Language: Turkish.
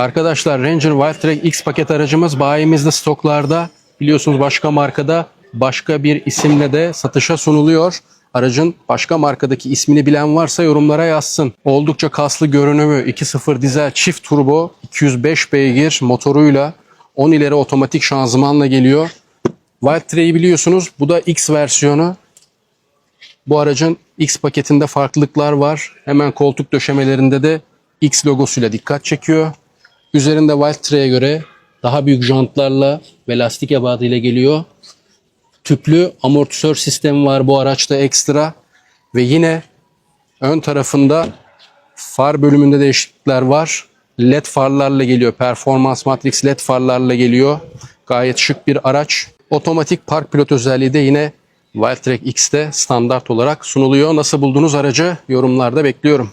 Arkadaşlar Ranger Wildtrak X paket aracımız bayimizde stoklarda. Biliyorsunuz başka markada başka bir isimle de satışa sunuluyor. Aracın başka markadaki ismini bilen varsa yorumlara yazsın. Oldukça kaslı görünümü 2.0 dizel çift turbo 205 beygir motoruyla 10 ileri otomatik şanzımanla geliyor. Wildtrak'i biliyorsunuz, bu da X versiyonu. Bu aracın X paketinde farklılıklar var. Hemen koltuk döşemelerinde de X logosuyla dikkat çekiyor. Üzerinde Wildtrak'e göre daha büyük jantlarla ve lastik ebatıyla geliyor. Tüplü amortisör sistemi var bu araçta ekstra. Ve yine ön tarafında far bölümünde değişiklikler var. LED farlarla geliyor. Performans Matrix LED farlarla geliyor. Gayet şık bir araç. Otomatik park pilot özelliği de yine Wildtrak X'te standart olarak sunuluyor. Nasıl buldunuz aracı? Yorumlarda bekliyorum.